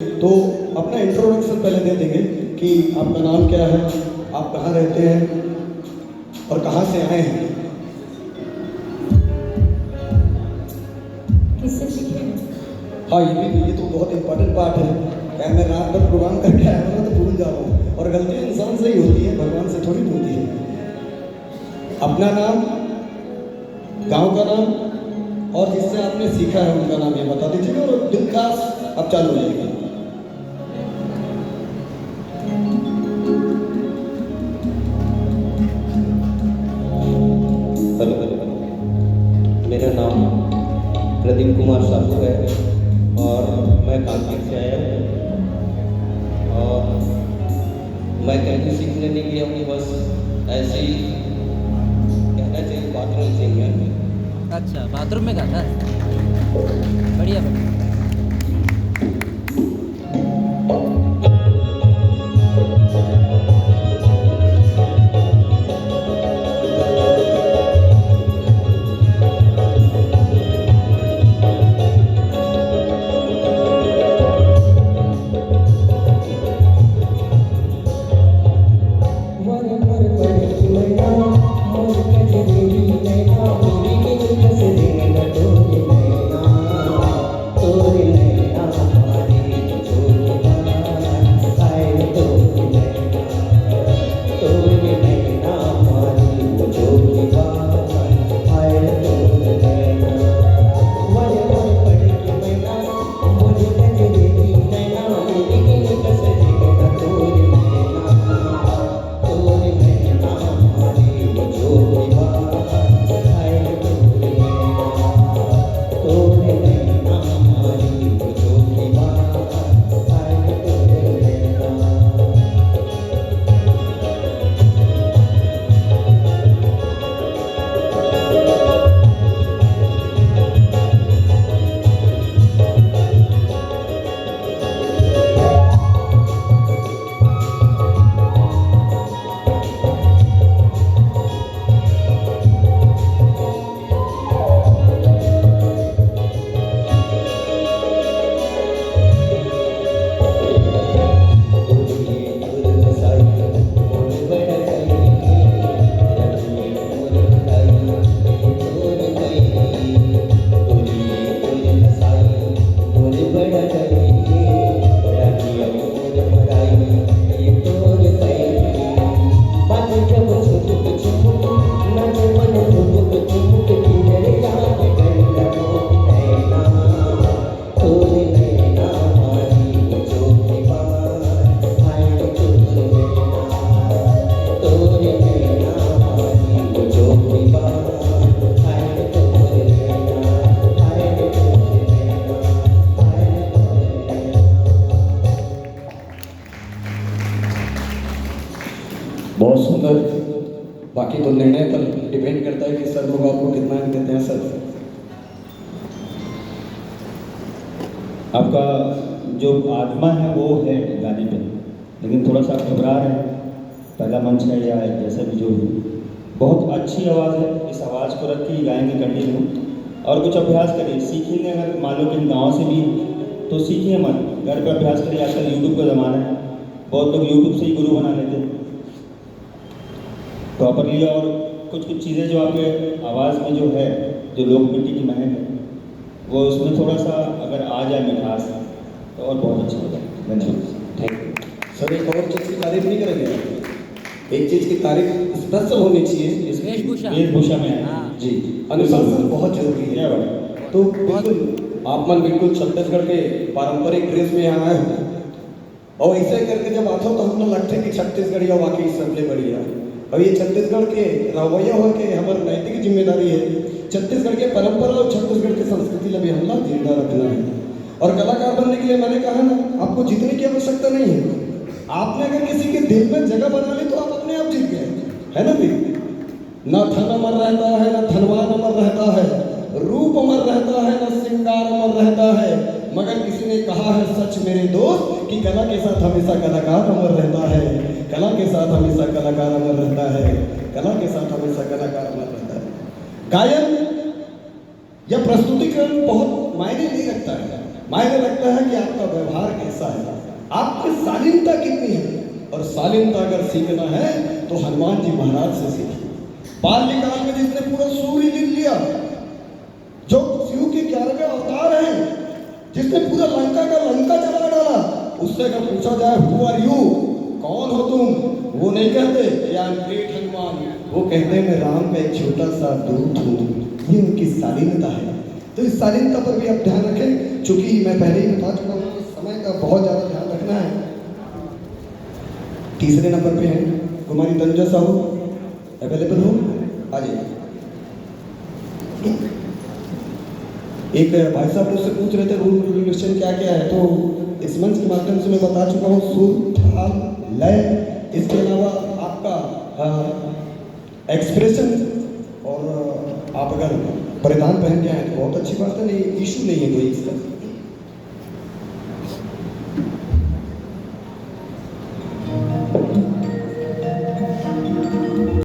तो अपना इंट्रोडक्शन पहले दे देंगे कि आपका नाम क्या है, आप कहाँ रहते हैं और कहाँ से आए हैं। किससे सीखे हैं? हाँ, ये तो बहुत इम्पोर्टेंट पार्ट है। क्या मैं रात भर प्रोग्राम करके आया हूँ तो भूल जा रहा हूँ, और गलती इंसान से ही होती है, भगवान से थोड़ी होती है। अपना नाम, गांव का नाम और जिससे आपने सीखा है उनका नाम ये बता दीजिएगा और दिन खास अब चालू हो जाएगी। मेरा नाम प्रदीप कुमार साहू है और मैं कानपुर से आया हूँ। और मैं कहीं सीखने नहीं गया हूँ, बस ऐसे ही कहना चाहिए बाथरूम सिंगर। अच्छा, बाथरूम में गाता है। बढ़िया बढ़िया। बहुत सुंदर। बाकी तो निर्णय पर डिपेंड करता है कि सर लोग आपको कितना अंक देते हैं। सर, आपका जो आत्मा है वो है गाने पे, लेकिन थोड़ा सा घबरा रहे हैं। पहला मंच है या जैसा भी जो भी, बहुत अच्छी आवाज़ है। इस आवाज़ को रख के गाएंगे कंटिन्यू, और कुछ अभ्यास करिए, सीखेंगे। अगर मान लो कि गाँव से भी तो सीखिए मत, घर पे अभ्यास करिए। आजकल यूट्यूब का ज़माना है, बहुत लोग यूट्यूब से ही गुरु बना लेते हैं प्रॉपरली। और कुछ चीज़ें जो आपके आवाज़ में जो है, जो लोक मिट्टी की महक है, वो उसमें थोड़ा सा अगर आ जाए मिठास तो और बहुत अच्छा हो जाए। धन्यवाद, थैंक यू। सर एक और चीज़ की तारीफ नहीं करेंगे? एक चीज़ की तारीफ स्पेशल होनी चाहिए, वेशभूषा में। हाँ। जी, अनुशासन बहुत जरूरी है। क्या बात। तो बिल्कुल आप मन बिल्कुल छत्तीसगढ़ के पारंपरिक ड्रेस में यहाँ आए हो, और ऐसे करके जब आते हो तो हम लोग लगते हैं कि छत्तीसगढ़िया वाकई सबसे बढ़िया। अब ये छत्तीसगढ़ के रवैया हो के हमारी नैतिक जिम्मेदारी है, छत्तीसगढ़ के परंपरा और छत्तीसगढ़ की संस्कृति लगे हमला जिंदा रखना है। और कलाकार बनने के लिए मैंने कहा ना, आपको जीतने की आवश्यकता नहीं है। आपने अगर किसी के दिल में जगह बना ली तो आप अपने आप जीत गए, है ना भी। न थन अमर रहता है, न धनवान अमर रहता है, रूप अमर रहता है, न श्रृंगार अमर रहता है, मगर किसी ने कहा है सच मेरे दोस्त कि कला के साथ हमेशा कलाकार अमर रहता है, कला के साथ हमेशा कलाकार अमर रहता है, कला के साथ हमेशा कलाकार अमर रहता है। गायन या प्रस्तुतिकरण बहुत मायने नहीं रखता है, मायने लगता है कि आपका व्यवहार कैसा है, आपकी शालीनता कितनी है। और शालीनता अगर सीखना है तो हनुमान जी महाराज से सीखिए। बाल्यकाल में जिसने पूरा सूर्य ले लिया, जो शिव के 11वें अवतार हैं, जिसने पूरा लंका का लंका जला डाला, उससे अगर पूछा जाए हु आर यू, कौन हो तुम, वो नहीं कहते या ग्रेट हनुमान, वो कहते हैं मैं राम का एक छोटा सा दूत हूँ। ये उनकी शालीनता है। तो इस शालीनता पर भी आप ध्यान रखें, चूंकि मैं पहले ही बता चुका हूँ समय का बहुत ज़्यादा ध्यान रखना है। तीसरे नंबर पे है कुमारी तनुजा साहू, अवेलेबल हो, आ जाइए। एक भाई साहब मुझसे पूछ रहे थे रूल रेगुलेशन क्या क्या है, तो इस मंच के माध्यम से मैं बता चुका हूँ, सुर, ताल, लय, इसके अलावा आपका एक्सप्रेशन, और आप अगर परिधान पहन के आए तो बहुत अच्छी बात है, नहीं इशू नहीं है कोई इसका।